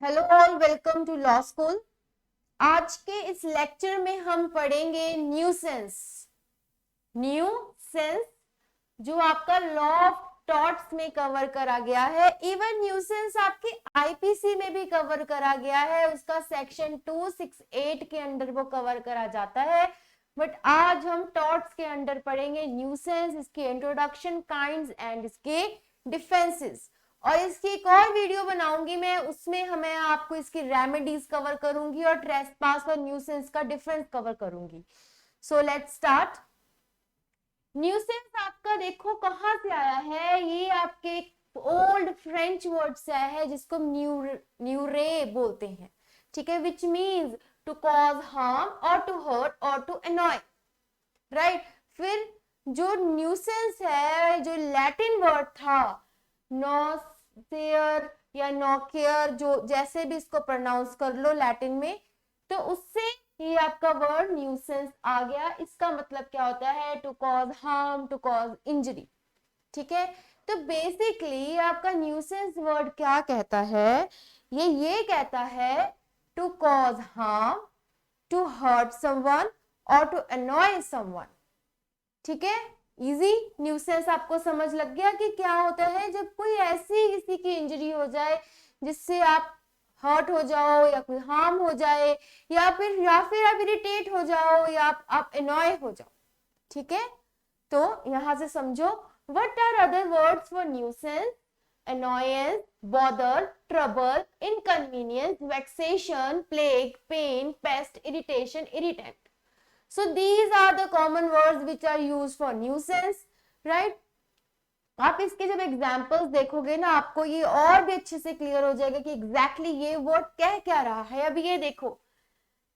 Hello all, welcome to law school. आज के इस लेक्चर में हम पढ़ेंगे न्यूसेंस। न्यूसेंस जो आपका लॉ ऑफ टॉर्ट्स में कवर करा गया है, इवन न्यूसेंस आपके आईपीसी में भी कवर करा गया है, उसका सेक्शन 268 के अंडर वो कवर करा जाता है। बट आज हम टॉर्ट्स के अंडर पढ़ेंगे न्यूसेंस, इसके इंट्रोडक्शन, काइंड्स एंड इसके डिफेंसेस। और इसकी एक और वीडियो बनाऊंगी मैं, उसमें हमें आपको इसकी रेमेडीज कवर करूंगी और ट्रेसपास और न्यूसेंस का डिफरेंस कवर करूंगी। So let's start. न्यूसेंस आपका देखो कहां से आया है, ये आपके ओल्ड फ्रेंच वर्ड से आया है जिसको न्यूरे बोलते हैं, ठीक है, which means to cause harm और टू हर्ट और टू अनॉय, राइट। फिर जो न्यूसेंस है, जो लैटिन वर्ड था नॉसियर या नॉकियर, जो जैसे भी इसको प्रोनाउंस कर लो लैटिन में, तो उससे ये आपका वर्ड न्यूसेंस आ गया। इसका मतलब क्या होता है? To cause harm, to cause injury, ठीक है। तो बेसिकली आपका न्यूसेंस वर्ड क्या कहता है? ये कहता है to cause harm, to hurt someone और टू अनॉय समवन, ठीक है। इजी। न्यूसेंस आपको समझ लग गया कि क्या होता है जब कोई ऐसी किसी की इंजरी हो जाए जिससे आप हर्ट हो जाओ या कोई हार्म हो जाए या फिर आप इरिटेट हो जाओ या आप एनॉय हो जाओ, ठीक है। तो यहां से समझो, what are other words for nuisance? annoyance, bother, trouble, inconvenience, vexation, plague, pain, pest, irritation, irritant. So these are the common words which are used for nuisance, right? आप इसके जब एग्जाम्पल्स देखोगे ना, आपको ये और भी अच्छे से क्लियर हो जाएगा कि एग्जैक्टली ये वर्ड कह क्या रहा है। अब ये देखो,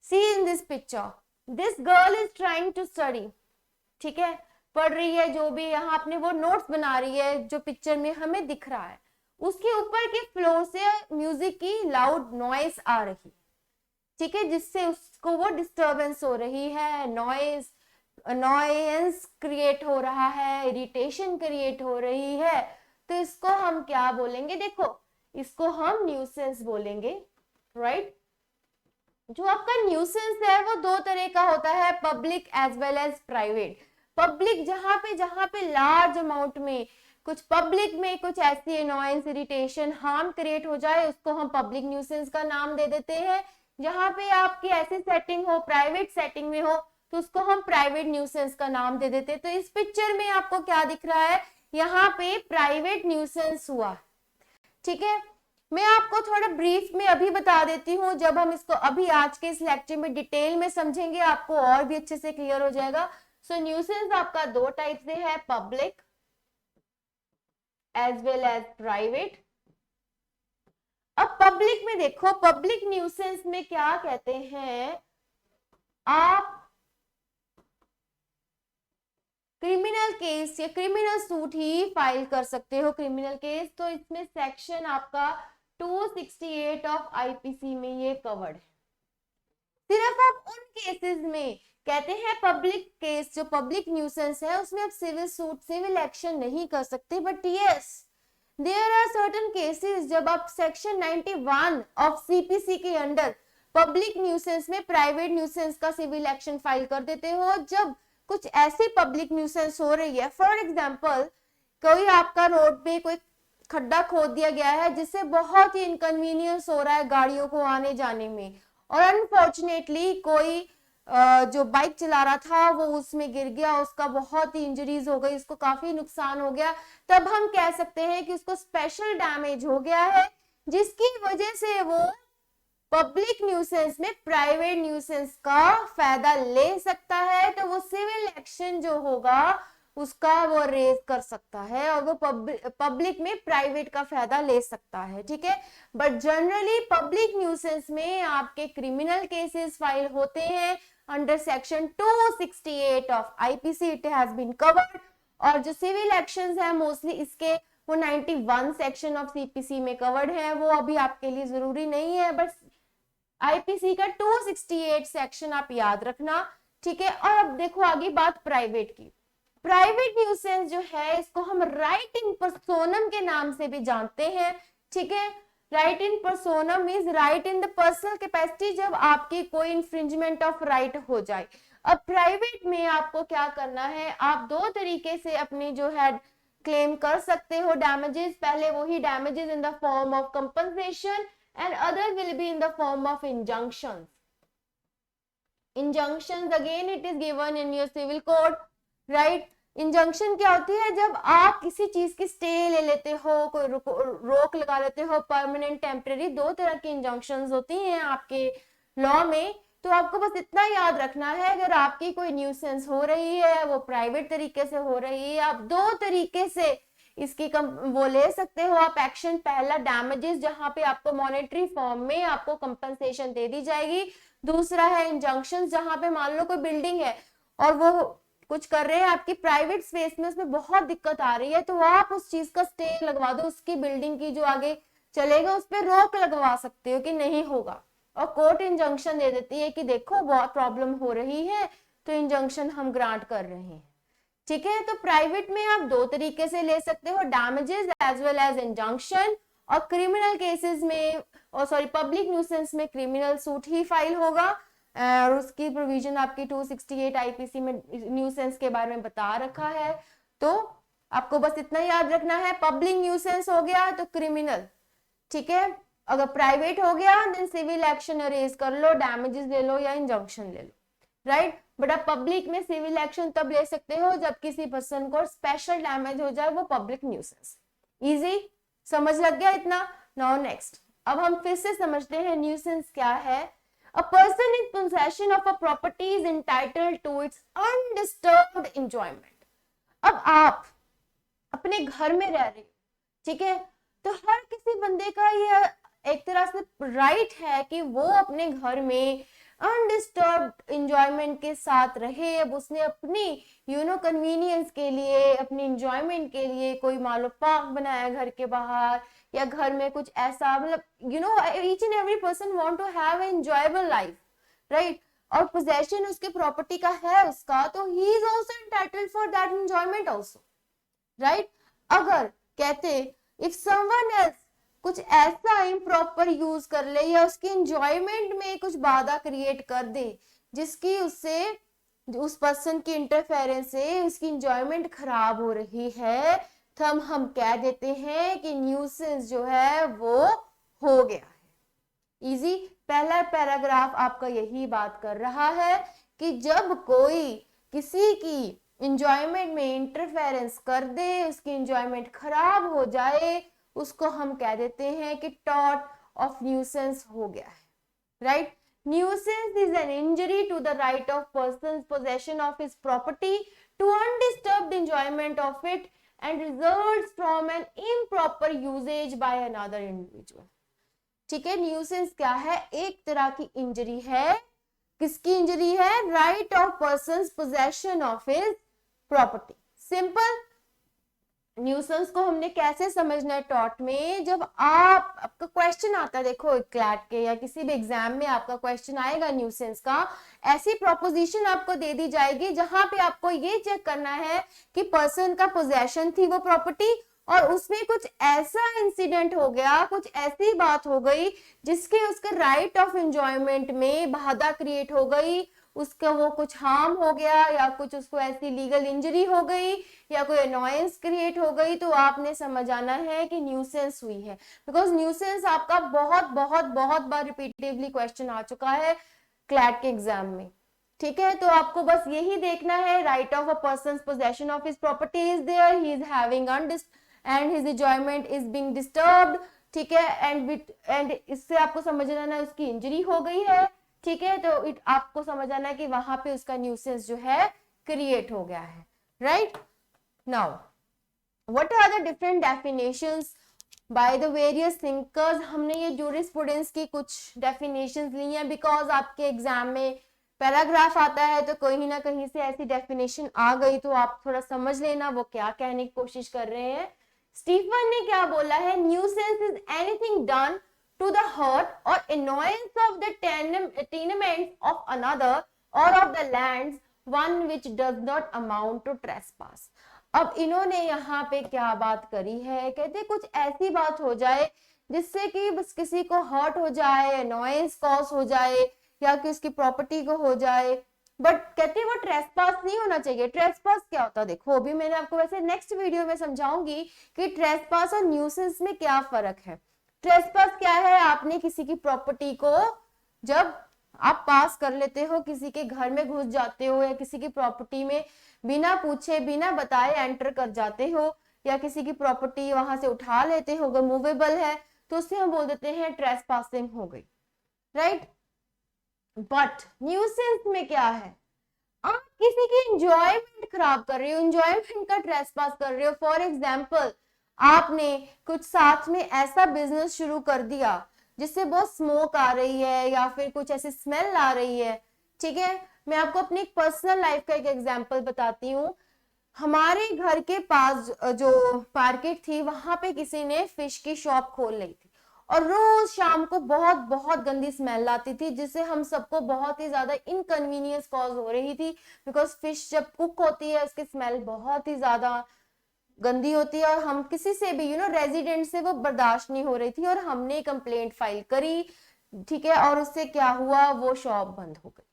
see in this picture, this girl is trying to study, ठीक है, पढ़ रही है, जो भी यहाँ अपने वो नोट्स बना रही है जो पिक्चर में हमें दिख रहा है। उसके ऊपर के फ्लोर से म्यूजिक की लाउड नॉइस आ रही, ठीक है, जिससे उसको वो डिस्टरबेंस हो रही है, नॉइस, अनॉयंस क्रिएट हो रहा है, इरिटेशन क्रिएट हो रही है। तो इसको हम क्या बोलेंगे? देखो, इसको हम न्यूसेंस बोलेंगे, राइट। जो आपका न्यूसेंस है वो दो तरह का होता है, public as well as private. Public जहां पे लार्ज अमाउंट में कुछ पब्लिक में कुछ ऐसी अनॉयंस, इरिटेशन, हार्म क्रिएट हो जाए, उसको हम पब्लिक न्यूसेंस का नाम दे देते हैं। जहां पे आपकी ऐसी सेटिंग हो, प्राइवेट सेटिंग में हो, तो उसको हम प्राइवेट न्यूसेंस का नाम दे देते हैं। तो इस पिक्चर में आपको क्या दिख रहा है? यहाँ पे प्राइवेट न्यूसेंस हुआ, ठीक है। मैं आपको थोड़ा ब्रीफ में अभी बता देती हूँ, जब हम इसको अभी आज के इस लेक्चर में डिटेल में समझेंगे आपको और भी अच्छे से क्लियर हो जाएगा। सो न्यूसेंस आपका दो टाइप से है, public as well as private. अब पब्लिक में देखो, पब्लिक न्यूसेंस में क्या कहते हैं, आप क्रिमिनल केस या क्रिमिनल सूट ही फाइल कर सकते हो, क्रिमिनल केस। तो इसमें सेक्शन आपका 268 ऑफ आईपीसी में ये कवर्ड है। सिर्फ आप उन केसेस में कहते हैं पब्लिक केस, जो पब्लिक न्यूसेंस है, उसमें आप सिविल सूट, सिविल एक्शन नहीं कर सकते। But yes, there are certain cases जब आप सेक्शन 91 ऑफ सीपीसी के अंडर पब्लिक न्यूसेंस में प्राइवेट न्यूसेंस का सिविल एक्शन फाइल कर देते हो, जब कुछ ऐसी पब्लिक न्यूसेंस हो रही है। फॉर एग्जाम्पल, कोई आपका रोड पे कोई खड्डा खोद दिया गया है जिससे बहुत ही इनकन्वीनियंस हो रहा है गाड़ियों को आने जाने में, और अनफॉर्चुनेटली कोई जो बाइक चला रहा था वो उसमें गिर गया, उसका बहुत ही इंजरीज हो गई, उसको काफी नुकसान हो गया। तब हम कह सकते हैं कि उसको स्पेशल डैमेज हो गया है, जिसकी वजह से वो पब्लिक न्यूसेंस में प्राइवेट न्यूसेंस का फायदा ले सकता है। तो वो सिविल एक्शन जो होगा उसका वो रेज कर सकता है और वो पब्लिक में प्राइवेट का फायदा ले सकता है, ठीक है। बट जनरली पब्लिक न्यूसेंस में आपके क्रिमिनल केसेस फाइल होते हैं under section 268 of IPC, it has been covered. और जो सिविल एक्शंस है मोस्टली इसके वो 91 सेक्शन ऑफ सीपीसी में कवर्ड है, वो अभी आपके लिए जरूरी नहीं है, बट आईपीसी का 268 सेक्शन आप याद रखना, ठीक है। और अब देखो आगे बात प्राइवेट की। प्राइवेट न्यूसेंस जो है इसको हम राइट इन पर्सोनम के नाम से भी जानते हैं, ठीक है। Right in personam means right in the personal capacity, जब आपकी कोई इंफ्रिंजमेंट ऑफ राइट हो जाए। अब प्राइवेट में आपको क्या करना है, आप दो तरीके से अपने जो है क्लेम कर सकते हो डैमेजेस। पहले वही damages in the form of compensation and other will be in the form of injunctions. Injunctions again it is given in your civil code, right. Injunction क्या होती है, जब आप किसी चीज की स्टे ले लेते हो, कोई रोक लगा लेते हो, परमानेंट टेम्परेरी, दो तरह की इंजंक्शंस होती हैं आपके लॉ में। तो आपको बस इतना याद रखना है, अगर आपकी कोई न्यूसेंस हो रही है, वो प्राइवेट तरीके से हो रही है, आप दो तरीके से इसकी वो ले सकते हो आप एक्शन। पहला डैमेजेस, जहां पे आपको मॉनेटरी फॉर्म में आपको कंपनसेशन दे दी जाएगी। दूसरा है इंजंक्शन, जहां पे मान लो कोई बिल्डिंग है और वो कुछ कर रहे हैं आपकी प्राइवेट स्पेस में, उसमें बहुत दिक्कत आ रही है, तो आप उस चीज का स्टे लगवा दो, उसकी बिल्डिंग की जो आगे चलेगा उस पर रोक लगवा सकते हो कि नहीं होगा। और कोर्ट इंजंक्शन दे देती है कि देखो बहुत प्रॉब्लम हो रही है, तो इंजंक्शन हम ग्रांट कर रहे हैं। ठीक है, तो प्राइवेट में आप दो तरीके से ले सकते हो, damages as well as injunction. और क्रिमिनल केसेस में, और सॉरी पब्लिक न्यूसेंस में क्रिमिनल सूट ही फाइल होगा, और उसकी प्रोविजन आपकी 268 आईपीसी में न्यूसेंस के बारे में बता रखा है। तो आपको बस इतना याद रखना है, पब्लिक न्यूसेंस हो गया तो क्रिमिनल, ठीक है। अगर प्राइवेट हो गया देन सिविल एक्शन अरेज कर लो, डैमेजेस ले लो या इंजंक्शन ले लो, राइट। बट आप पब्लिक में सिविल एक्शन तब ले सकते हो जब किसी पर्सन को स्पेशल डैमेज हो जाए, वो पब्लिक न्यूसेंस। इजी, समझ लग गया इतना। नाउ नेक्स्ट, अब हम फिर से समझते हैं न्यूसेंस क्या है। A person in possession of a property is entitled to its undisturbed enjoyment. अब आप अपने घर में रह रहे हो, ठीक है, तो हर किसी बंदे का ये एक तरह से राइट है कि वो अपने घर में अनडिस्टर्ब्ड एंजॉयमेंट के साथ रहे। अब उसने अपनी कन्वीनियंस के लिए, अपनी एंजॉयमेंट के लिए कोई मान लो पार्क बनाया घर के बाहर, या घर में कुछ ऐसा, मतलब each and every person want to have an enjoyable life, right. और पोजेशन उसके प्रॉपर्टी का है उसका, तो he is also entitled for that enjoyment also, right. अगर कहते इफ समवन एल्स कुछ ऐसा इम्प्रॉपर यूज कर ले या उसकी एंजॉयमेंट में कुछ बाधा क्रिएट कर दे जिसकी उससे उस पर्सन की इंटरफेरेंस से उसकी एंजॉयमेंट खराब हो रही है, तो हम कह देते हैं कि न्यूसेंस जो है वो हो गया है। इजी, पहला पैराग्राफ आपका यही बात कर रहा है कि जब कोई किसी की इंजॉयमेंट में इंटरफेरेंस कर दे, उसकी इंजॉयमेंट खराब हो जाए, उसको हम कह देते हैं कि टॉर्ट ऑफ न्यूसेंस हो गया है, right. Nuisance is an injury to the right of person's possession of his property to undisturbed enjoyment of it and results from an improper usage by another individual. ठीक है, nuisance क्या है, एक तरह की इंजरी है। किसकी इंजरी है, right of persons possession of his property. Simple, nuisance को हमने कैसे समझना है टॉर्ट में, जब आपका क्वेश्चन आता है, देखो क्लैट के या किसी भी एग्जाम में आपका क्वेश्चन आएगा न्यूसेंस का, ऐसी प्रोपोजिशन आपको दे दी जाएगी जहां पे आपको ये चेक करना है कि पर्सन का पोजेशन थी वो प्रॉपर्टी, और उसमें कुछ ऐसा इंसिडेंट हो गया, कुछ ऐसी बात हो गई जिसके उसके राइट ऑफ एंजॉयमेंट में बाधा क्रिएट हो गई, उसका वो कुछ हार्म हो गया, या कुछ उसको ऐसी लीगल इंजरी हो गई, या कोई अनॉयंस क्रिएट हो गई, तो आपने समझ आना है कि न्यूसेंस हुई है। बिकॉज न्यूसेंस आपका बहुत बहुत बहुत बार रिपीटेडली क्वेश्चन आ चुका है क्लैट के एग्जाम में, ठीक है। तो आपको बस यही देखना है, right of a person possession of his property is there, he is having and his enjoyment is being disturbed, ठीक है, एंड इससे आपको समझ आना है उसकी इंजरी हो गई है, ठीक है। तो आपको समझ आना है कि वहां पे उसका न्यूसेंस जो है क्रिएट हो गया है, right. Now what are the different definitions by the various thinkers. हमने ये जूरिस्प्रूडेंस की कुछ डेफिनेशंस ली हैं, बिकॉज आपके एग्जाम में पैराग्राफ आता है तो कहीं ना कहीं से ऐसी डेफिनेशन आ गई, तो आप थोड़ा समझ लेना वो क्या कहने की कोशिश कर रहे हैं। स्टीफन ने क्या बोला है, nuisance is anything done to the hurt or annoyance of the tenements of another or of the lands, one which does not amount to trespass. अब इन्होंने यहाँ पे क्या बात करी है, कहते कुछ ऐसी बात हो जाए जिससे कि बस किसी को हर्ट हो जाए, नॉइज कॉज हो जाए, या कि उसकी प्रॉपर्टी को हो जाए। बट कहते हैं वो ट्रेसपास नहीं होना चाहिए। ट्रेसपास क्या होता है, देखो अभी मैंने आपको वैसे नेक्स्ट वीडियो में समझाऊंगी कि ट्रेसपास और न्यूसेंस में क्या फर्क है। ट्रेसपास क्या है, आपने किसी की प्रॉपर्टी को जब आप पास कर लेते हो, किसी के घर में घुस जाते हो, या किसी की प्रॉपर्टी में बिना पूछे बिना बताए एंटर कर जाते हो, या किसी की प्रॉपर्टी वहां से उठा लेते हो, अगर मूवेबल है तो उससे हम बोल देते हैं ट्रेसपासिंग हो गई, राइट। बट न्यूसेंस में क्या है, आप किसी की एंजॉयमेंट खराब कर रहे हो, एंजॉयमेंट का ट्रेसपास कर रहे हो। फॉर एग्जाम्पल, आपने कुछ साथ में ऐसा बिजनेस शुरू कर दिया जिससे बहुत स्मोक आ रही है या फिर कुछ ऐसी स्मेल आ रही है, ठीक है। मैं आपको अपनी पर्सनल लाइफ का एक एग्जांपल बताती हूँ। हमारे घर के पास जो मार्केट थी, वहां पे किसी ने फिश की शॉप खोल ली थी, और रोज शाम को बहुत बहुत गंदी स्मेल आती थी, जिससे हम सबको बहुत ही ज्यादा इनकन्वीनियंस कॉज हो रही थी। बिकॉज फिश जब कुक होती है उसकी स्मेल बहुत ही ज्यादा गंदी होती है, और हम किसी से भी रेजिडेंट से वो बर्दाश्त नहीं हो रही थी, और हमने कंप्लेंट फाइल करी, ठीक है। और उससे क्या हुआ, वो शॉप बंद हो गई,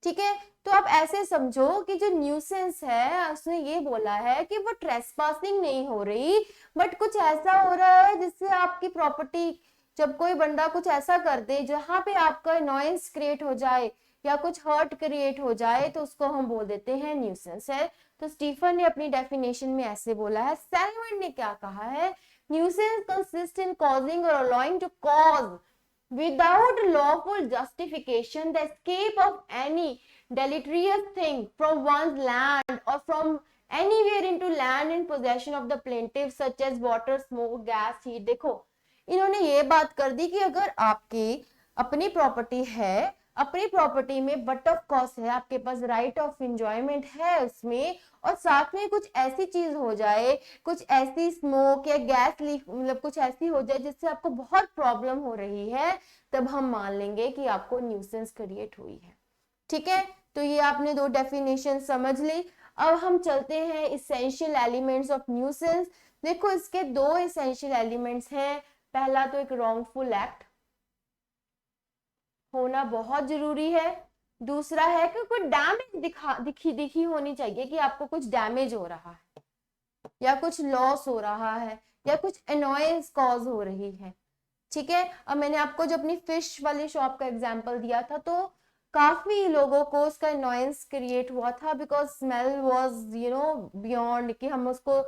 ठीक है। तो आप ऐसे समझो कि जो न्यूसेंस है उसने ये बोला है कि वो ट्रेसपासिंग नहीं हो रही, बट कुछ ऐसा हो रहा है जिससे आपकी प्रॉपर्टी, जब कोई बंदा कुछ ऐसा कर दे जहां पे आपका नॉइस क्रिएट हो जाए या कुछ हर्ट क्रिएट हो जाए, तो उसको हम बोल देते हैं न्यूसेंस है। तो स्टीफन ने अपनी डेफिनेशन में ऐसे बोला है। सैलमन ने क्या कहा है, न्यूसेंस कंसिस्ट इन कॉजिंग और allowing to cause without lawful justification the escape of any deleterious thing from one's land or from anywhere into land in possession of the plaintiff such as water, smoke, gas, heat। देखो इन्होंने ये बात कर दी कि अगर आपकी अपनी property है, अपनी प्रॉपर्टी में बट ऑफ कॉस्ट है, आपके पास राइट ऑफ एंजॉयमेंट है उसमें, और साथ में कुछ ऐसी चीज हो जाए, कुछ ऐसी स्मोक या गैस लीक, मतलब कुछ ऐसी हो जाए जिससे आपको बहुत प्रॉब्लम हो रही है, तब हम मान लेंगे कि आपको न्यूसेंस क्रिएट हुई है, ठीक है। तो ये आपने दो डेफिनेशन समझ ली। अब हम चलते हैं इसेंशियल एलिमेंट्स ऑफ न्यूसेंस। देखो इसके दो इसेंशियल एलिमेंट्स हैं। पहला तो एक रॉन्गफुल एक्ट होना बहुत जरूरी है। दूसरा है कि कोई डैमेज दिखी होनी चाहिए, कि आपको कुछ डैमेज हो रहा है या कुछ लॉस हो रहा है या कुछ अनॉयंस कॉज हो रही है, ठीक है। अब मैंने आपको जो अपनी फिश वाली शॉप का एग्जांपल दिया था, तो काफी लोगों को उसका अनॉयंस क्रिएट हुआ था, बिकॉज स्मेल वाज बियॉन्ड कि हम उसको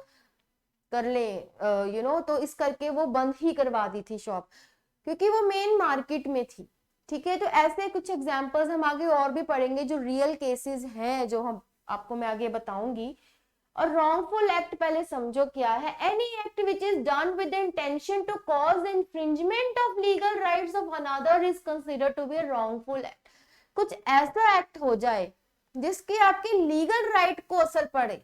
कर ले, तो इस करके वो बंद ही करवा दी थी शॉप, क्योंकि वो मेन मार्केट में थी, ठीक है। तो ऐसे कुछ एग्जांपल्स हम आगे और भी पढ़ेंगे जो रियल केसेस हैं, जो हम आपको मैं आगे बताऊंगी। और रॉन्गफुल एक्ट पहले समझो क्या है। Any act which is done with intention to cause infringement of legal rights of another is considered to be a wrongful act. कुछ ऐसा एक्ट हो जाए जिसकी आपके लीगल राइट को असर पड़े,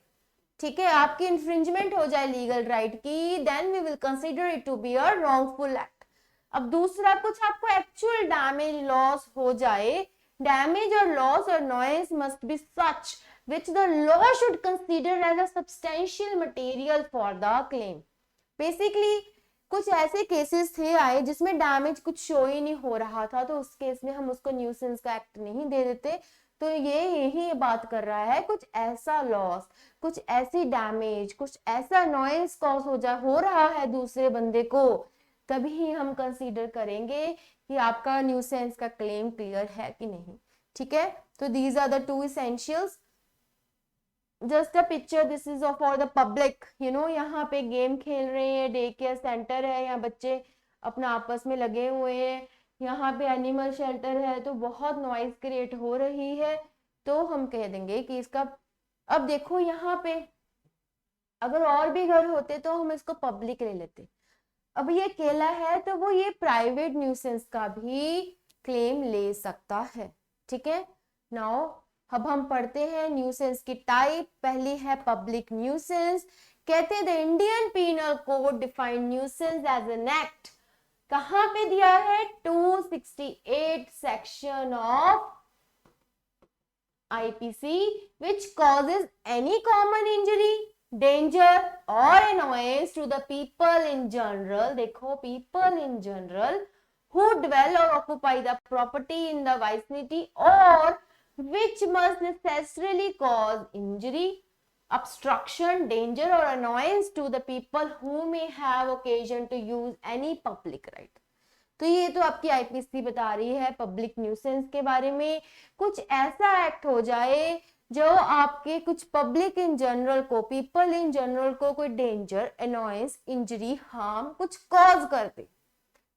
ठीक है, आपकी इन्फ्रिंजमेंट हो जाए लीगल राइट की, then we will consider it to be a wrongful act. अब दूसरा, कुछ आपको एक्चुअल डैमेज लॉस हो जाए, डैमेज और लॉस और noise must be such which the law should consider as a substantial material for the claim। Basically कुछ ऐसे केसेस थे आए जिसमें डैमेज कुछ शो ही नहीं हो रहा था, तो उस केस में हम उसको न्यूसेंस का एक्ट नहीं दे देते। तो ये यही बात कर रहा है, कुछ ऐसा लॉस, कुछ ऐसी डैमेज, कुछ ऐसा नॉइस कॉज हो रहा है दूसरे बंदे को, तभी हम कंसीडर करेंगे कि आपका न्यूसेंस का क्लेम क्लियर है कि नहीं, ठीक है। तो these are the two essentials. Just a picture, this is for the public, यहाँ पे गेम खेल रहे हैं, डे केयर सेंटर है, यहाँ बच्चे अपना आपस में लगे हुए हैं, यहाँ पे एनिमल शेल्टर है, तो बहुत नॉइज क्रिएट हो रही है, तो हम कह देंगे कि इसका। अब देखो यहाँ पे अगर और भी घर होते तो हम इसको पब्लिक ले लेते, अब ये अकेला है तो वो ये प्राइवेट न्यूसेंस का भी क्लेम ले सकता है, ठीक है। नाउ अब हम पढ़ते हैं न्यूसेंस की टाइप। पहली है पब्लिक न्यूसेंस। कहते हैं the Indian penal code define nuisance as an act, कहां पे दिया है, 268 section of IPC, which causes any common injury danger or annoyance to the people in general, देखो people in general who dwell or occupy the property in the vicinity or which must necessarily cause injury, obstruction, danger or annoyance to the people who may have occasion to use any public right. तो ये तो आपकी IPC बता रही है public nuisance के बारे में, कुछ ऐसा एक्ट हो जाए जो आपके कुछ पब्लिक इन जनरल को, पीपल इन जनरल को कोई डेंजर, अनॉयंस, इंजरी, हार्म कुछ कॉज कर दे,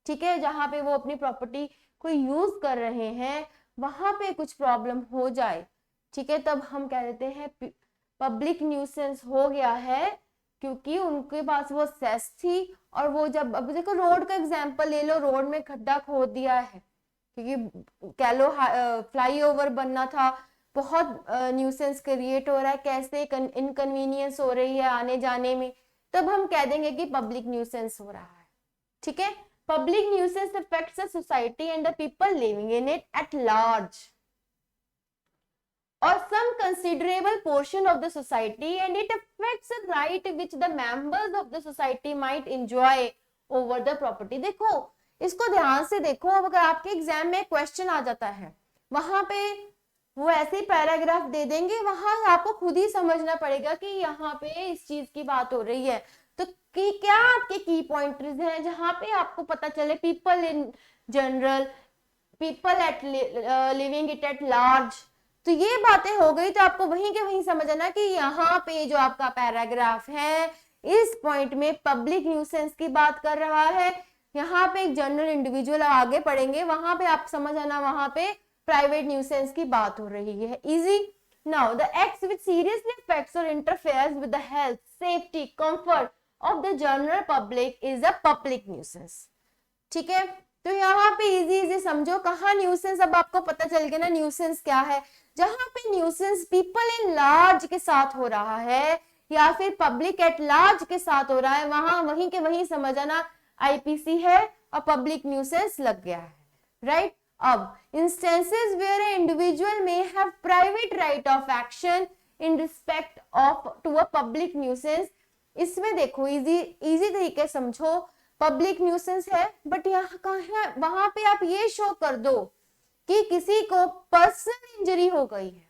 ठीक है, जहां पे वो अपनी प्रॉपर्टी को यूज कर रहे हैं वहां पे कुछ प्रॉब्लम हो जाए, ठीक है, तब हम कह देते हैं पब्लिक न्यूसेंस हो गया है, क्योंकि उनके पास वो सेस थी और वो जब, अब देखो रोड का एग्जांपल ले लो, रोड में खड्डा खोद दिया है क्योंकि कह लो फ्लाईओवर बनना था, बहुत न्यूसेंस क्रिएट हो रहा है, कैसे इनकन्वीनियंस हो रही है आने जाने में, तब हम कह देंगे कि पब्लिक न्यूसेंस हो रहा है, ठीक है। Public nuisance affects the society and the people living in it at large or some considerable portion of the society and it affects a right which the members of the society might enjoy over the property। देखो इसको ध्यान से देखो, अब अगर आपके exam में question आ जाता है वहां पे वो ऐसे ही पैराग्राफ दे देंगे, वहां आपको खुद ही समझना पड़ेगा कि यहाँ पे इस चीज की बात हो रही है, तो क्या आपके की पॉइंटर्स हैं जहां पे आपको पता चले people in general, people at living it at large, तो ये बातें हो गई, तो आपको वहीं के वहीं समझना कि यहाँ पे जो आपका पैराग्राफ है इस पॉइंट में पब्लिक न्यूसेंस की बात कर रहा है, यहाँ पे एक जनरल इंडिविजुअल आगे पढ़ेंगे वहां पे आप समझ आना वहां पे प्राइवेट न्यूसेंस की बात हो रही है। Easy. Now the acts which seriously affects और interferes with the health, safety, comfort of the general public is a public nuisance, ठीक है। तो यहाँ पे इजी समझो कहाँ न्यूसेंस, अब आपको पता चल गया ना न्यूसेंस क्या है, जहां पे न्यूसेंस पीपल इन लार्ज के साथ हो रहा है या फिर पब्लिक एट लार्ज के साथ हो रहा है, वहां वहीं के वहीं समझ आना आईपीसी है और पब्लिक न्यूसेंस लग गया है, राइट। अब instances where a individual may have private right of action in respect of to a public nuisance, इसमें देखो इजी तरीके समझो, पब्लिक न्यूसेंस है बट यहाँ कहाँ है, वहां पे आप ये शो कर दो कि किसी को पर्सनल इंजरी हो गई है,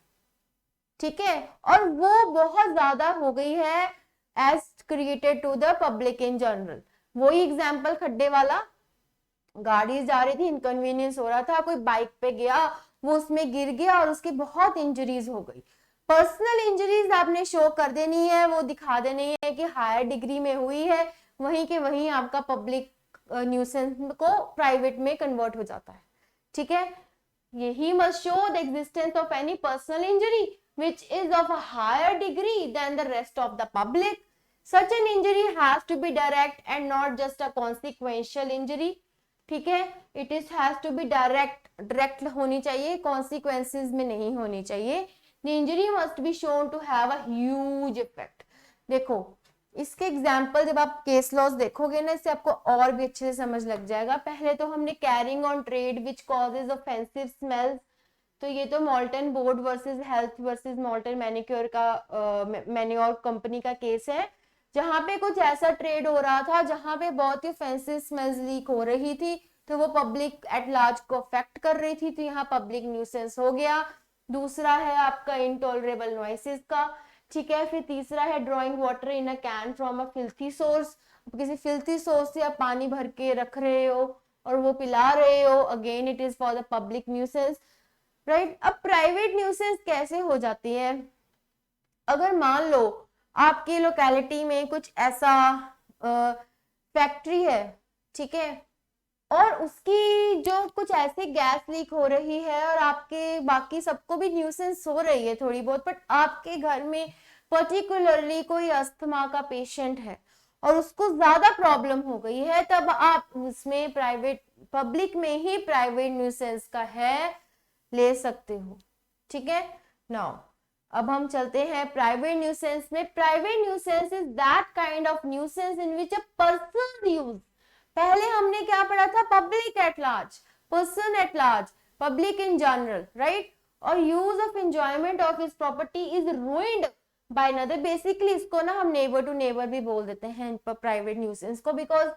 ठीक है, और वो बहुत ज्यादा हो गई है as created to the public in general, वही एग्जांपल खड्डे वाला, गाड़ी जा रही थी, इनकन्वीनियंस हो रहा था, कोई बाइक पे गया, वो उसमें गिर गया और उसकी बहुत इंजरीज हो गई, पर्सनल इंजरीज आपने शो कर देनी है, वो दिखा देनी है कि हायर डिग्री में हुई है, वहीं के वहीं आपका पब्लिक न्यूसेंस को प्राइवेट में कन्वर्ट हो जाता है, ठीक है। He must show the existence of any personal injury which is of a higher degree than the rest of the public. Such an injury has to be direct and not just a consequential injury. ठीक है, it is has to be direct होनी चाहिए, consequences में नहीं होनी चाहिए. The injury must be shown to have a huge effect. देखो इसके एग्जाम्पल जब आप केस लॉस देखोगे ना, इससे आपको और भी अच्छे से समझ लग जाएगा। पहले तो हमने carrying on trade which causes offensive smells, तो ये तो मॉल्टन board versus health versus मॉल्टन manicure का मैन्योर कंपनी का केस है, जहां पे कुछ ऐसा ट्रेड हो रहा था जहां पे बहुत ही ऑफेंसिव स्मेल्स लीक हो रही थी, तो वो पब्लिक एट लार्ज को अफेक्ट कर रही थी, तो यहाँ पब्लिक न्यूसेंस हो गया। दूसरा है आपका इंटॉलरेबल नॉइसेस का, ठीक है। फिर तीसरा है drawing water in a can from a filthy source, किसी फिल्थी सोर्स से आप पानी भर के रख रहे हो और वो पिला रहे हो, again it is for the public nuisance, right. अब प्राइवेट न्यूसेंस कैसे हो जाती है, अगर मान लो आपकी लोकेलिटी में कुछ ऐसा फैक्ट्री है, ठीक है, और उसकी जो कुछ ऐसी गैस लीक हो रही है और आपके बाकी सबको भी न्यूसेंस हो रही है थोड़ी बहुत, बट आपके घर में पर्टिकुलरली कोई अस्थमा का पेशेंट है और उसको ज्यादा प्रॉब्लम हो गई है, तब आप उसमें प्राइवेट पब्लिक में ही प्राइवेट न्यूसेंस का है ले सकते हो, ठीक है। नाउ अब हम चलते हैं प्राइवेट न्यूसेंस में। Private nuisance is that kind of nuisance in which a person use, पहले हमने क्या पढ़ा था, public at large, person at large, public in general, right, और use of enjoyment of his property is ruined by another. Basically इसको ना हम neighbour to neighbour भी बोल देते हैं प्राइवेट न्यूसेंस को, बिकॉज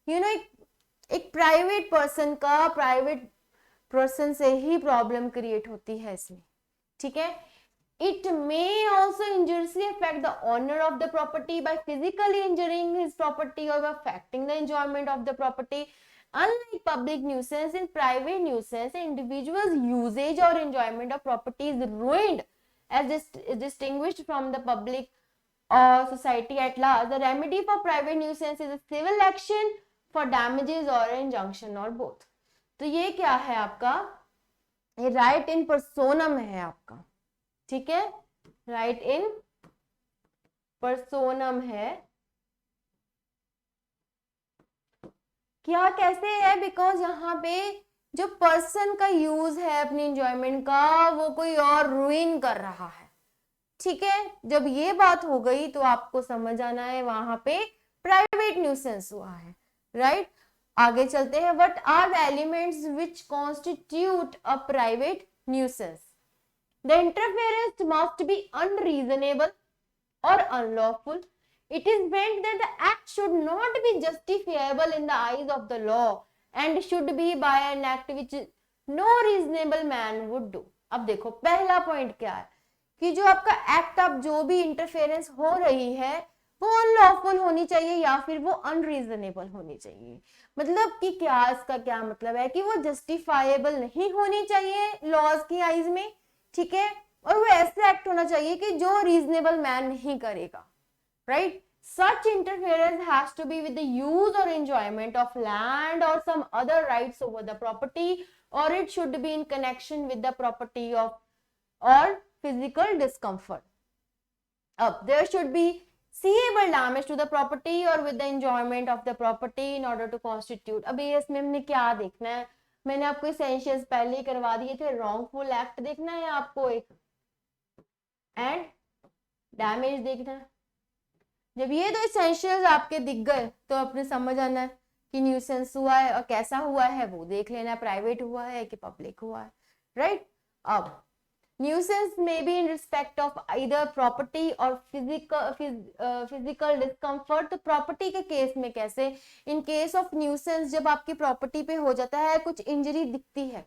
यू नो एक प्राइवेट पर्सन से ही प्रॉब्लम क्रिएट होती है इसमें, ठीक है। It may also injuriously affect the owner of the property by physically injuring his property or by affecting the enjoyment of the property. Unlike public nuisance, in private nuisance, an individual's usage or enjoyment of property is ruined as distinguished from the public or society at large. The remedy for private nuisance is a civil action for damages or injunction or both. तो ये क्या है आपका, ये right in पर्सोनम है आपका, ठीक है, राइट इन पर्सोनम है। क्या कैसे है, बिकॉज यहाँ पे जो पर्सन का यूज है अपनी एंजॉयमेंट का वो कोई और रुइन कर रहा है, ठीक है। जब ये बात हो गई तो आपको समझ आना है वहां पे प्राइवेट न्यूसेंस हुआ है, राइट। आगे चलते हैं। What are the elements which constitute a private nuisance? The interference must be unreasonable or unlawful. It is meant that the act should not be justifiable in the eyes of the law and should be by an act which no reasonable man would do. अब देखो पहला point क्या है कि जो आपका act, अब जो भी इंटरफेरेंस हो रही है वो अनलॉफुल होनी चाहिए या फिर वो अनरीजनेबल होनी चाहिए। मतलब कि क्या, इसका क्या मतलब है कि वो जस्टिफाइबल नहीं होनी चाहिए लॉज की आईज में, ठीक है, और वो ऐसे एक्ट होना चाहिए कि जो रीजनेबल मैन नहीं करेगा, right. Such interference has to be with the use or enjoyment of land or some other rights over the property, or it should be in connection with the property of or physical discomfort. There should be seeable damage to the property or with the enjoyment of the property in order to constitute. अब ये इसमें हमने क्या देखना है, मैंने आपको essentials पहले ही करवा दिए थे। रॉन्गफुल एक्ट देखना है आपको एक, एंड डैमेज देखना है। जब ये दो एसेंशियल्स आपके दिख गए तो अपने समझ आना है कि न्यूसेंस हुआ है और कैसा हुआ है वो देख लेना, प्राइवेट हुआ है कि पब्लिक हुआ है, राइट। अब nuisance may be in respect of either property or physical discomfort। तो प्रॉपर्टी के केस में कैसे, इन केस ऑफ न्यूसेंस जब आपकी प्रॉपर्टी पे हो जाता है कुछ इंजरी दिखती है,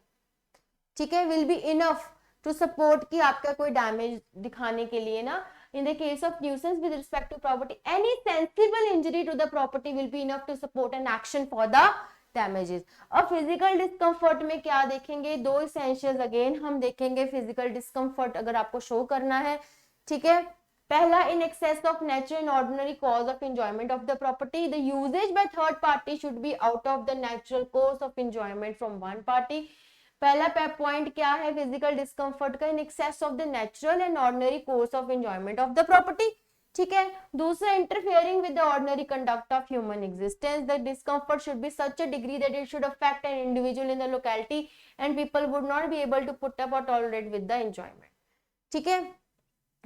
ठीक है, will be enough to support कि आपका कोई डैमेज दिखाने के लिए ना। In the case of nuisance with respect to property any sensible injury to the property will be enough to support an action for the damages. अब physical discomfort में क्या देखेंगे, दो एसेंशियल्स अगेन हम देखेंगे। फिजिकल डिस्कम्फर्ट अगर आपको show करना है, ठीक है, पहला in excess of natural and ordinary cause of enjoyment of the property. The usages by third party should be out of the natural course of enjoyment from one party. पहला point क्या है physical discomfort का, in excess of the natural and ordinary course of enjoyment of the property, ठीक है। दूसरा, interfering with the ordinary conduct of human existence. The discomfort should be such a degree that it should affect an individual in the locality and people would not be able to put up और tolerate with the enjoyment, ठीक है।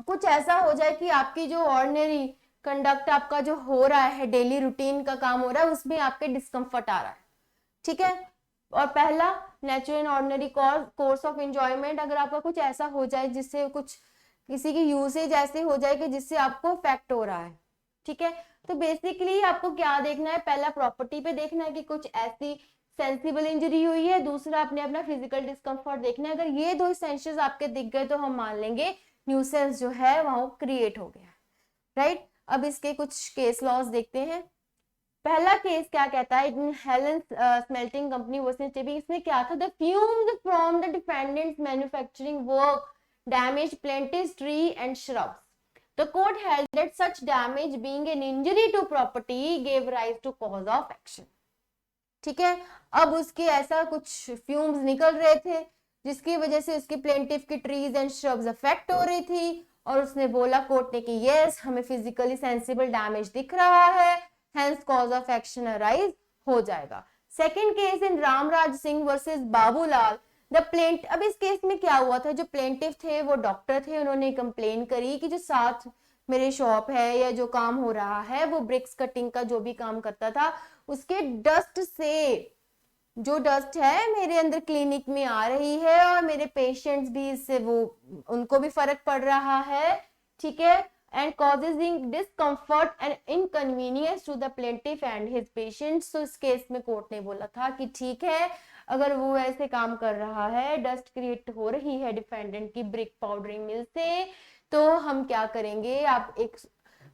कुछ ऐसा हो जाए कि आपकी जो ऑर्डिनरी कंडक्ट आपका जो हो रहा है, डेली रूटीन का काम हो रहा है, उसमें आपके डिस्कम्फर्ट आ रहा है, ठीक है। और पहला natural and ordinary course of enjoyment, अगर आपका कुछ ऐसा हो जाए जिससे कुछ किसी की यूसेज ऐसे हो जाए कि जिससे आपको इफेक्ट हो रहा है, ठीक है। तो बेसिकली आपको क्या देखना है, पहला प्रॉपर्टी पे देखना है कि कुछ ऐसी सेंसिबल इंजरी हुई है, दूसरा आपने अपना फिजिकल डिस्कम्फर्ट देखना है। अगर ये दो एसेंशियल्स आपके दिख गए तो हम मान लेंगे न्यूसेंस जो है वहां क्रिएट हो गया, राइट। अब इसके कुछ केस लॉज देखते हैं। पहला केस क्या कहता है, in Helen's smelting company versus T B. इसमें क्या था, the fumes from the defendant's manufacturing work damaged plaintiff's tree and shrubs. The court held that such damage being an injury to property gave rise to cause of action, ठीक है। अब उसके ऐसा कुछ fumes निकल रहे थे जिसकी वजह से उसकी प्लेंटिफ की ट्रीज एंड श्रब्स अफेक्ट हो रही थी और उसने बोला कोर्ट ने कि यस हमें फिजिकली सेंसिबल डैमेज दिख रहा है, hence cause of action arise हो जाएगा। Second case in Ramraj Singh versus Babulal. अब इस केस में क्या हुआ था, जो प्लेंटिफ थे वो डॉक्टर थे, उन्होंने कंप्लेन करी कि जो साथ मेरे शॉप है या जो काम हो रहा है वो ब्रिक्स कटिंग का जो भी काम करता था उसके डस्ट से, जो डस्ट है मेरे अंदर क्लिनिक में आ रही है और मेरे पेशेंट्स भी इससे वो उनको भी फर्क पड़ रहा है, ठीक है। and causing discomfort and inconvenience to the plaintiff and his patients. तो इस केस में कोर्ट ने बोला था कि ठीक है, अगर वो ऐसे काम कर रहा है, डस्ट क्रिएट हो रही है डिफेंडेंट की ब्रिक पाउडरिंग मिल से, तो हम क्या करेंगे, आप एक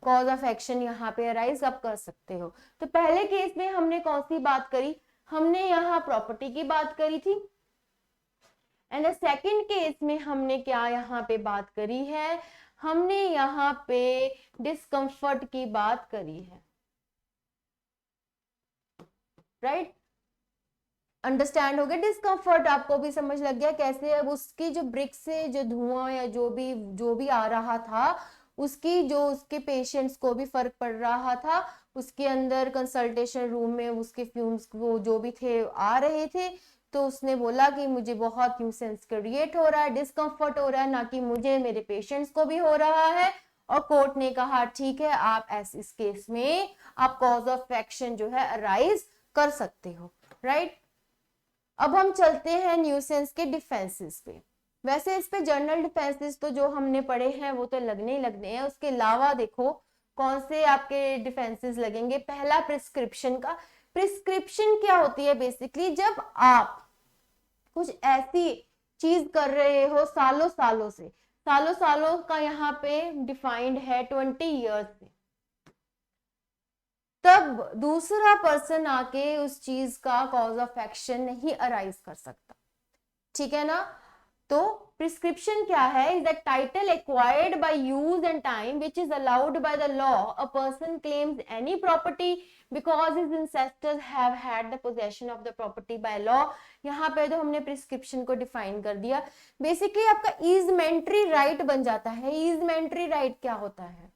कॉज ऑफ एक्शन यहाँ पे अराइज आप कर सकते हो। तो पहले केस में हमने कौन सी बात करी, हमने यहाँ प्रॉपर्टी की बात करी थी, एंड सेकंड केस में हमने क्या यहाँ पे बात करी है, हमने यहाँ पे डिस्कम्फर्ट की बात करी है, राइट। अंडरस्टैंड हो गया, डिस्कम्फर्ट आपको भी समझ लग गया कैसे, अब उसकी जो ब्रिक से जो धुआं या जो भी आ रहा था, उसकी जो उसके पेशेंट्स को भी फर्क पड़ रहा था, उसके अंदर कंसल्टेशन रूम में उसके फ्यूम्स वो जो भी थे आ रहे थे, तो उसने बोला कि मुझे बहुत न्यूसेंस क्रिएट हो रहा है, डिस्कम्फर्ट हो रहा है, ना कि मुझे, मेरे पेशेंट्स को भी हो रहा है। और कोर्ट ने कहा ठीक है, आप इस केस में आप कॉज ऑफ एक्शन जो है अराइज कर सकते हो, राइट। अब हम चलते हैं न्यूसेंस के डिफेंसेस पे। वैसे इस पे जनरल डिफेंसेस तो जो हमने पढ़े हैं वो तो लगने ही लगने हैं, उसके अलावा देखो कौन से आपके डिफेंसेस लगेंगे। पहला प्रिस्क्रिप्शन का। प्रिस्क्रिप्शन क्या होती है, बेसिकली जब आप कुछ ऐसी चीज कर रहे हो सालों सालों से, सालों सालों का यहाँ पे डिफाइंड है 20 ईयर्स से, तब दूसरा पर्सन आके उस चीज का कॉज ऑफ एक्शन नहीं अराइज कर सकता, ठीक है ना। तो प्रिस्क्रिप्शन क्या है, is the title acquired by use and time which is allowed by the law, a person claims any property because his ancestors have had the possession of the property by law. यहाँ पे तो हमने prescription को define कर दिया। Basically आपका ईजमेंट्री right बन जाता है। ईजमेंट्री राइट क्या होता है,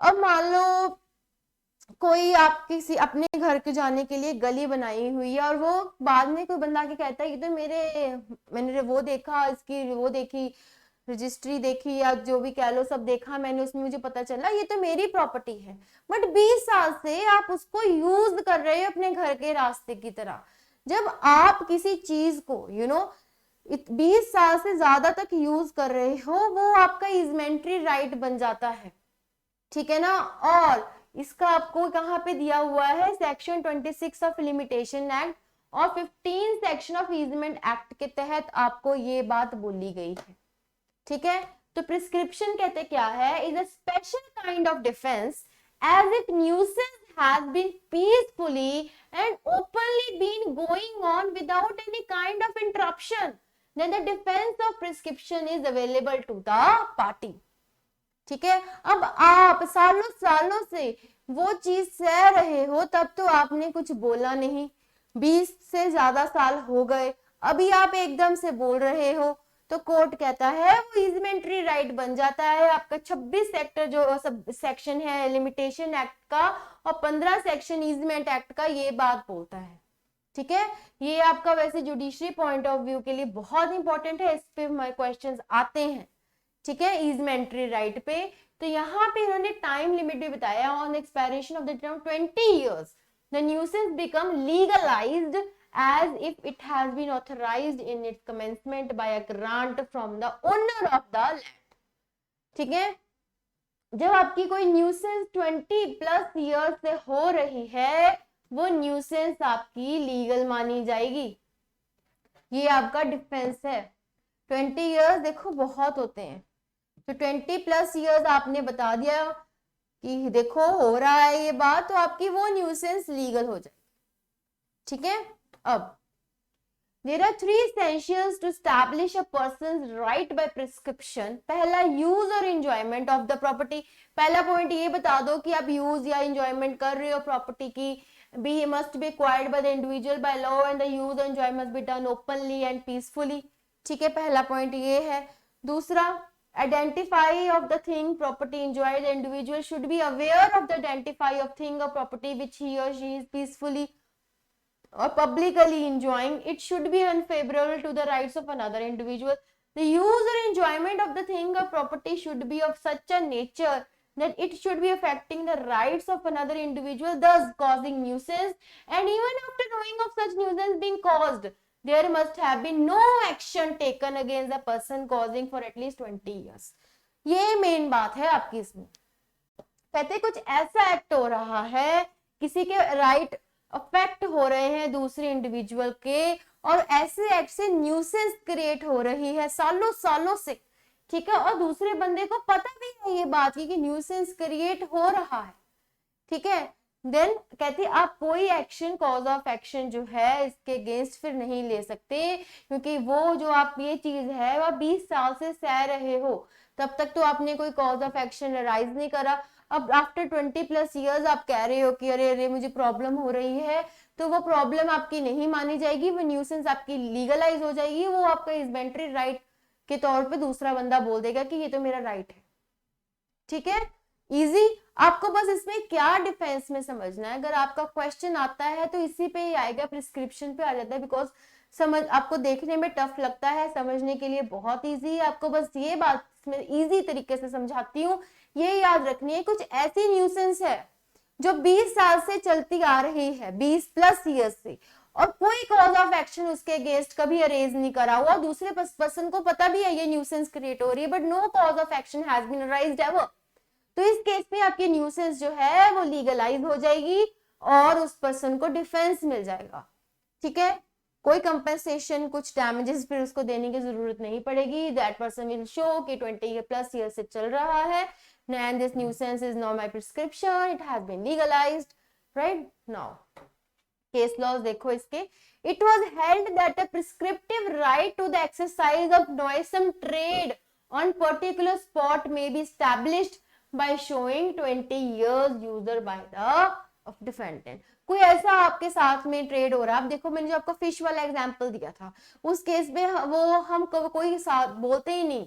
अब मान लो कोई आप किसी अपने घर के जाने के लिए गली बनाई हुई है, और वो बाद में कोई बंदा के कहता है कि तो मैंने वो देखा, इसकी वो देखी, रजिस्ट्री देखी, या जो भी कह लो सब देखा मैंने, उसमें मुझे पता चला ये तो मेरी प्रॉपर्टी है। बट 20 साल से आप उसको यूज कर रहे हो अपने घर के रास्ते की तरह। जब आप किसी चीज को 20 साल से ज्यादा तक यूज कर रहे हो, वो आपका इजमेंट्री राइट बन जाता है, ठीक है ना। और इसका आपको कहाँ पे दिया हुआ है, सेक्शन 26 ऑफ लिमिटेशन एक्ट और 15 सेक्शन ऑफ ईजमेंट एक्ट के तहत आपको ये बात बोली गई है, ठीक है। तो प्रिस्क्रिप्शन कहते क्या है, is a special kind of defence as if nuisance has been peacefully and openly been going on without any kind of interruption, then the defence of prescription is available to the party, ठीक है। अब आप सालों सालों से वो चीज सह रहे हो, तब तो आपने कुछ बोला नहीं, 20 से ज्यादा साल हो गए, अभी आप एकदम से बोल रहे हो, तो कोर्ट कहता है वो इजमेंट्री राइट बन जाता है आपका। 26 सेक्टर जो सब सेक्शन है लिमिटेशन एक्ट का और 15 सेक्शन ईजमेंट एक्ट का ये बात बोलता है, ठीक है। ये आपका वैसे जुडिशरी पॉइंट ऑफ व्यू के लिए बहुत इंपॉर्टेंट है, इस पे क्वेश्चंस आते हैं, ठीक है, इजमेंट्री राइट पे। तो यहाँ पे इन्होंने टाइम लिमिट भी बताया, on expiration of the term 20 years the nuisance become legalized as if it has been authorized in its commencement by a grant from the owner of the land, ठीक है। जब आपकी कोई न्यूसेंस 20+ years से हो रही है, वो न्यूसेंस आपकी लीगल मानी जाएगी। ये आपका डिफेंस है। 20 years देखो बहुत होते हैं, तो 20+ years आपने बता दिया कि देखो हो रहा है ये बात, तो आपकी वो न्यूसेंस लीगल हो जाएगी, ठीक है। अब there are 3 essentials to establish a person's right by prescription। पहला, यूज और एंजॉयमेंट ऑफ द प्रॉपर्टी। पहला पॉइंट ये बता दो कि आप यूज या एंजॉयमेंट कर रहे हो प्रॉपर्टी की, B must be acquired by the individual by law and the use and enjoy must be done openly and peacefully, ठीक है। पहला पॉइंट ये है। दूसरा, identify of the thing property enjoyed, the individual should be aware of the identify of thing or property which he or she is peacefully or publicly enjoying. It should be unfavorable to the rights of another individual. The use or enjoyment of the thing or property should be of such a nature that it should be affecting the rights of another individual, thus causing nuisance, and even after knowing of such nuisance being caused, there must have been no action taken against the person causing for at least 20 years। ये main बात है आपकी इसमें। कहते कुछ ऐसा act हो रहा है, किसी के राइट अफेक्ट हो रहे हैं दूसरे इंडिविजुअल के, और ऐसे एक्ट से न्यूसेंस क्रिएट हो रही है सालों सालों से, ठीक है, और दूसरे बंदे को पता भी है ये बात की कि न्यूसेंस क्रिएट हो रहा है, ठीक है, देन कहती आप कोई एक्शन, कॉज ऑफ एक्शन जो है इसके अगेंस्ट फिर नहीं ले सकते, क्योंकि वो जो आप ये चीज है वो 20 साल से सह रहे हो, तब तक तो आपने कोई कॉज ऑफ एक्शन राइज नहीं करा। अब आफ्टर 20+ ईयर्स आप कह रहे हो कि अरे अरे मुझे प्रॉब्लम हो रही है, तो वो प्रॉब्लम आपकी नहीं मानी जाएगी, वो न्यूसेंस आपकी लीगलाइज हो जाएगी, वो आपका इन्वेंटरी राइट के तौर पे दूसरा बंदा बोल देगा कि ये तो मेरा राइट है, ठीक है, इजी। आपको बस इसमें क्या डिफेंस में समझना है, अगर आपका क्वेश्चन आता है तो इसी पे ही आएगा, प्रिस्क्रिप्शन पे आ जाता है, बिकॉज समझ आपको देखने में टफ लगता है, समझने के लिए बहुत इजी है, आपको बस ये बात इसमें इजी तरीके से समझाती हूँ, ये याद रखनी है, कुछ ऐसी न्यूसेंस है जो 20 साल से चलती आ रही है, 20+ ईयर्स से, और कोई कॉज ऑफ एक्शन उसके अगेंस्ट कभी अरेज नहीं करा हुआ, दूसरे पर्सन को पता भी है ये न्यूसेंस क्रिएट हो रही है, but no cause of action has been arised ever, तो इस केस में आपकी न्यूसेंस जो है वो लीगलाइज हो जाएगी और उस पर्सन को डिफेंस मिल जाएगा, ठीक है, कोई कंपेंसेशन, कुछ डैमेजेस फिर उसको देने की जरूरत नहीं पड़ेगी, दैट पर्सन विल शो कि 20+ ईयर से चल रहा है, and this nuisance is now my prescription, it has been legalized, right? Now case laws देखो इसके, it was held that a prescriptive right to the exercise of noisome trade on particular spot may be established by showing 20 years user by the of defendant। कोई ऐसा आपके साथ में trade हो रहा है, आप देखो मैंने जो आपको फिश वाला एग्जांपल दिया था, उस केस में वो हम कोई साथ बोलते ही नहीं,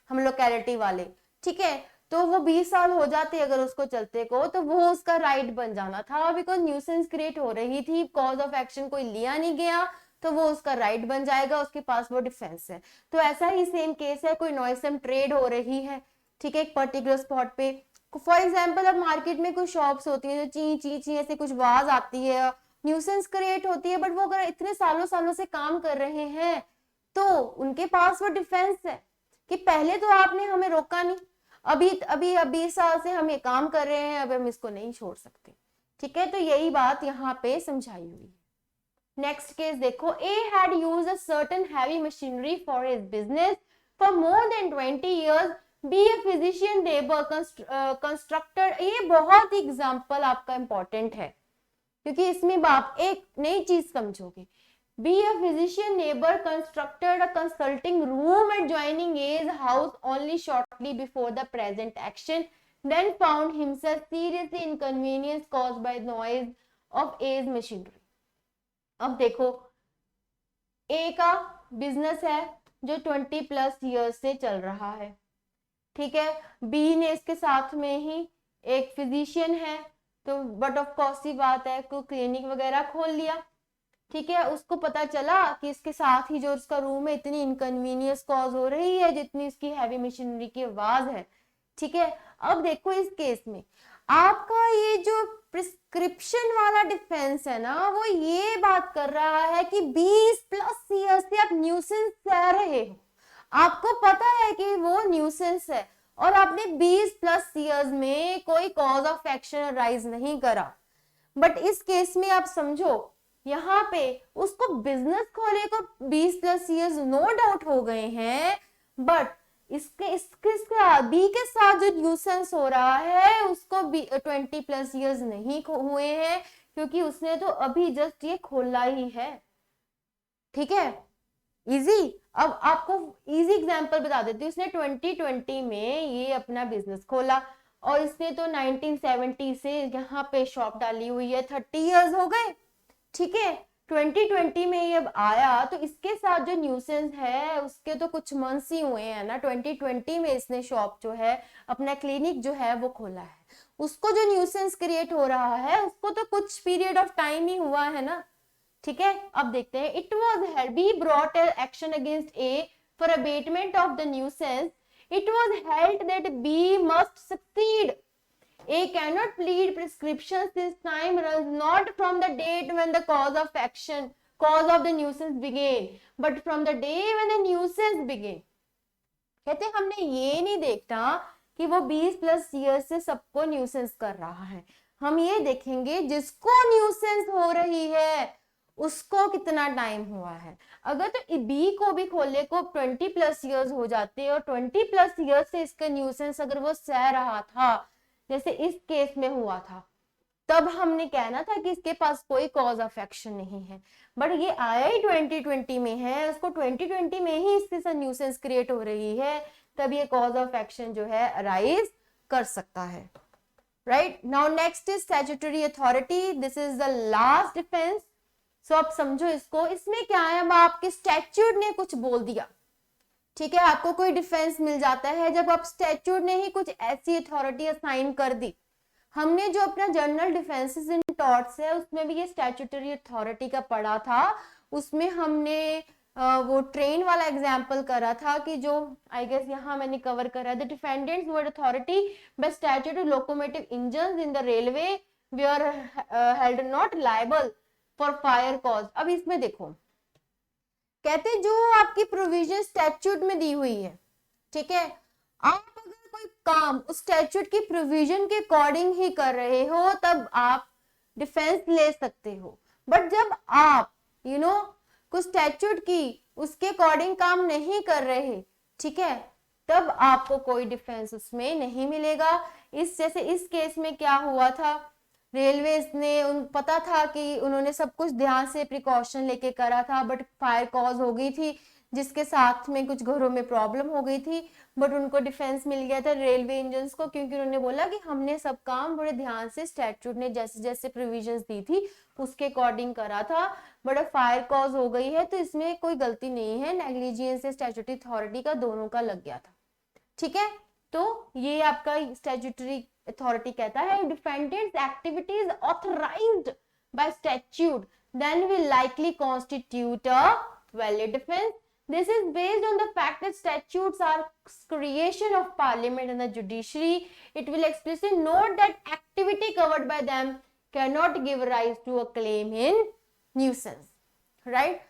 हम लोकेलिटी वाले, ठीक है, तो वो 20 साल हो जाते अगर उसको चलते को, तो वो उसका राइट बन जाना था, बिकॉज न्यूसेंस क्रिएट हो रही थी, कॉज ऑफ एक्शन कोई लिया नहीं गया, तो वो उसका राइट बन जाएगा, उसके पास वो डिफेंस है। तो ऐसा ही सेम केस है, कोई नॉइसम ट्रेड हो रही है, ठीक है, एक पर्टिकुलर स्पॉट पे, फॉर एग्जाम्पल अब मार्केट में कुछ शॉप्स होती है जो ची ची ची ऐसे कुछ आवाज आती है, न्यूसेंस क्रिएट होती है, बट वो अगर इतने सालों सालों से काम कर रहे हैं तो उनके पास वो डिफेंस है कि पहले तो आपने हमें रोका नहीं, अभी अभी 20 साल से हम ये काम कर रहे हैं, अब हम इसको नहीं छोड़ सकते, ठीक है, तो यही बात यहाँ पे समझाई हुई है। नेक्स्ट केस देखो, A had used a certain heavy machinery for his business for more than 20 years, B A physician, labour, constructor, ये बहुत ही एग्जांपल आपका इंपॉर्टेंट है, क्योंकि इसमें आप एक नई चीज समझोगे, be a physician, neighbor, constructed a consulting room adjoining A's house only shortly before the present action, then found himself seriously inconvenienced caused by noise of A's machinery। अब देखो A का बिजनेस है जो 20+ ईयर्स से चल रहा है, ठीक है, B ने इसके साथ में ही एक फिजिशियन है, तो बट ऑफ कोर्स की बात है, को क्लिनिक वगैरह खोल लिया, ठीक है, उसको पता चला कि इसके साथ ही जो उसका रूम है इतनी इनकन्वीनियंस कॉज हो रही है जितनी इसकी हैवी मशीनरी की आवाज है, ठीक है। अब देखो इस केस में आपका ये जो प्रिस्क्रिप्शन वाला डिफेंस है ना, वो ये बात कर रहा है कि 20+ ईयर से आप न्यूसेंस सह रहे हो, आपको पता है कि वो न्यूसेंस है और आपने 20+ ईयर्स में कोई कॉज ऑफ एक्शन राइज नहीं करा, बट इस केस में आप समझो यहाँ पे उसको बिजनेस खोले को 20+ ईयर्स नो डाउट हो गए हैं, बट इसके बी के साथ जो न्यूसेंस हो रहा है उसको 20+ ईयर्स नहीं हुए हैं, क्योंकि उसने तो अभी जस्ट ये खोला ही है, ठीक है, इजी। अब आपको इजी एग्जांपल बता देती हूँ, उसने 2020 में ये अपना बिजनेस खोला और इसने तो 1970 से यहाँ पे शॉप डाली हुई है, 30 ईयर्स हो गए, ठीक है, 2020 में ये अब आया तो इसके साथ जो न्यूसेंस है उसके तो कुछ मंथ्स ही हुए हैं ना, 2020 में इसने शॉप जो है अपना क्लिनिक जो है वो खोला है, उसको जो न्यूसेंस क्रिएट हो रहा है उसको तो कुछ पीरियड ऑफ टाइम ही हुआ है ना, ठीक है। अब देखते हैं, it was B brought action against A for abatement of the nuisance, it was held that B must succeed, A cannot plead prescription since time runs not from the date when the cause of the nuisance began, but from the day when the nuisance began। कहते हमने ये नहीं देखना कि वो 20+ year से सबको nuisance कर रहा है, हम ये देखेंगे जिसको न्यूसेंस हो रही है उसको कितना टाइम हुआ है। अगर तो बी को भी खोले को 20+ ईयर्स हो जाते और 20+ ईयर्स से इसका न्यूसेंस अगर वो सह रहा था, जैसे इस केस में हुआ था, तब हमने कहना था कि इसके पास कोई कॉज ऑफ एक्शन नहीं है। बट ये आया ही 2020 में है, उसको 2020 में ही इसके साथ न्यूसेंस क्रिएट हो रही है, तब ये कॉज ऑफ एक्शन जो है अराइज कर सकता है। Right, now next is statutory authority, this is the last defence. So आप समझो इसको, इसमें क्या है, अब आपके स्टैट्यूट ने कुछ बोल दिया, ठीक है, आपको कोई डिफेंस मिल जाता है जब आप स्टैट्यूट ने ही कुछ ऐसी अथॉरिटी असाइन कर दी। हमने जो अपना जनरल डिफेंसेस इन टॉर्ट्स है उसमें भी ये स्टैट्यूटरी अथॉरिटी का पढ़ा था, उसमें हमने वो ट्रेन वाला एग्जांपल करा था कि जो आई गेस यहाँ मैंने कवर करा, the defendants were authority bye statute to locomotive engines in the railway where held not liable for fire cause. अब इसमें देखो, कहते जो आपकी प्रोविजन स्टैट्यूट में दी हुई है, ठीक है, आप अगर कोई काम उस स्टैट्यूट की प्रोविजन के अकॉर्डिंग ही कर रहे हो तब आप डिफेंस ले सकते हो। बट जब आप कुछ स्टैट्यूट की उसके अकॉर्डिंग काम नहीं कर रहे, ठीक है, तब आपको कोई डिफेंस उसमें नहीं मिलेगा। जैसे इस केस में क्या हुआ था, रेलवेज ने पता था कि उन्होंने सब कुछ ध्यान से प्रिकॉशन लेके करा था, बट फायर कॉज हो गई थी जिसके साथ में कुछ घरों में प्रॉब्लम हो गई थी, बट उनको डिफेंस मिल गया था रेलवे इंजन्स को, क्योंकि उन्होंने बोला कि हमने सब काम बड़े ध्यान से स्टैट्यूट ने जैसे जैसे प्रोविजंस दी थी उसके अकॉर्डिंग करा था, बट फायर कॉज हो गई है तो इसमें कोई गलती नहीं है, नेग्लिजेंस से स्टैट्यूटरी अथॉरिटी का दोनों का लग गया था, ठीक है। तो ये आपका स्टैट्यूटरी अथॉरिटी कहता है defendants activities authorised by statute then will likely constitute a valid defence. This is based on the fact that statutes are creation of parliament and the judiciary. It will explicitly note that activity covered by them cannot give rise to a claim in nuisance. Right?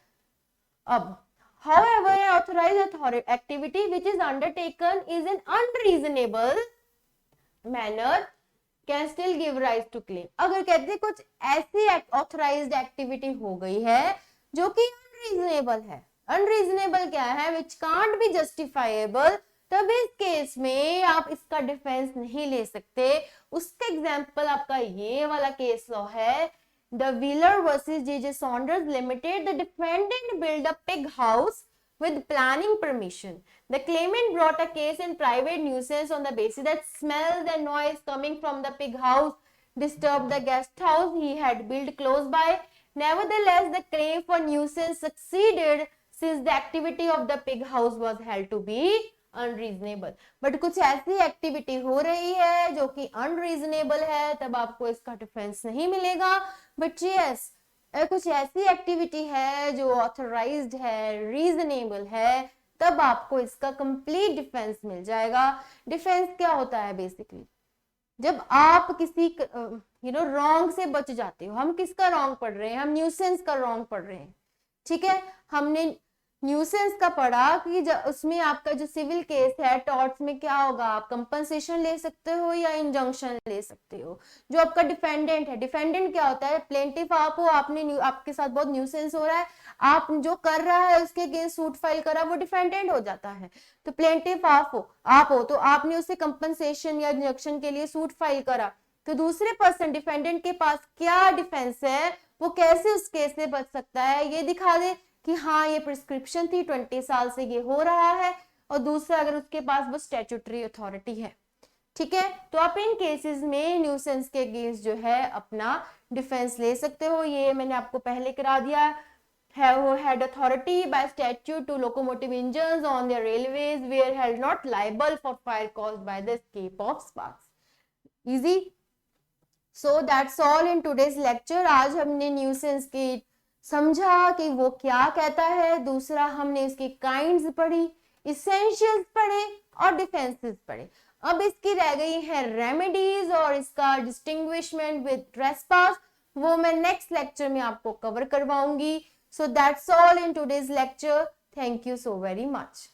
However, an authorized activity which is undertaken is an unreasonable manner can still give rise to claim. अगर कहते हैं कुछ ऐसी authorized activity हो गई है जो कि unreasonable है, अनरीजनेबल क्या है, विच कांट बी जस्टिफाइबल, तब इस केस में आप इसका डिफेंस नहीं ले सकते। उसका एग्जांपल आपका ये वाला केस लॉ है, the wheeler versus J Saunders limited, the defendant build a pig house with planning permission. The claimant brought a case in private nuisance on the basis that smells and noise coming from the pig house disturbed the guest house he had built close by. Nevertheless, the claim for nuisance succeeded since the activity of the pig house was held to be unreasonable. But कुछ ऐसी activity हो रही है जो कि unreasonable है, तब आपको इसका डिफेंस नहीं मिलेगा। बट यस, कुछ ऐसी एक्टिविटी है जो ऑथराइज्ड है, रीजनेबल है, तब आपको इसका कंप्लीट डिफेंस मिल जाएगा। डिफेंस क्या होता है बेसिकली, जब आप किसी रॉन्ग से बच जाते हो। हम किसका रॉन्ग पढ़ रहे हैं, हम न्यूसेंस का रॉन्ग पढ़ रहे हैं, ठीक है। हमने न्यूसेंस का पढ़ा कि उसमें आपका जो सिविल केस है टॉर्ट्स में क्या होगा, आप कंपनसेशन ले सकते हो या इंजंक्शन ले सकते हो। जो आपका डिफेंडेंट है, डिफेंडेंट क्या होता है, प्लेंटिफ आप हो, आपके साथ बहुत न्यूसेंस हो रहा है, आप जो कर रहा है उसके अगेंस्ट सूट फाइल करा, वो डिफेंडेंट हो जाता है। तो प्लेंटिफ आप हो तो आपने उसे कंपनसेशन या इंजंक्शन के लिए सूट फाइल करा, तो दूसरे पर्सन डिफेंडेंट के पास क्या डिफेंस है, वो कैसे उस केस से बच सकता है, ये दिखा दे कि हाँ ये प्रिस्क्रिप्शन थी, 20 साल से ये हो रहा है, और दूसरा अगर उसके पास वो स्टैट्यूटरी अथॉरिटी है, ठीक है। तो आप इन केसेस में न्यूसेंस के अगेंस्ट जो है अपना डिफेंस ले सकते हो। ये मैंने आपको पहले करा दिया है, वो had authority bye statute to locomotive engines on the railways where held not liable for fire caused by the escape of sparks. Easy. So that's all in today's lecture. आज हमने न्यूसेंस की समझा कि वो क्या कहता है, दूसरा हमने इसकी काइंड्स पढ़ी, इसेंशियल्स पढ़े और डिफेंसेस पढ़े। अब इसकी रह गई है रेमेडीज और इसका डिस्टिंग्विशमेंट विद ट्रेसपास, वो मैं नेक्स्ट लेक्चर में आपको कवर करवाऊंगी। So that's all in today's lecture. Thank you so very much.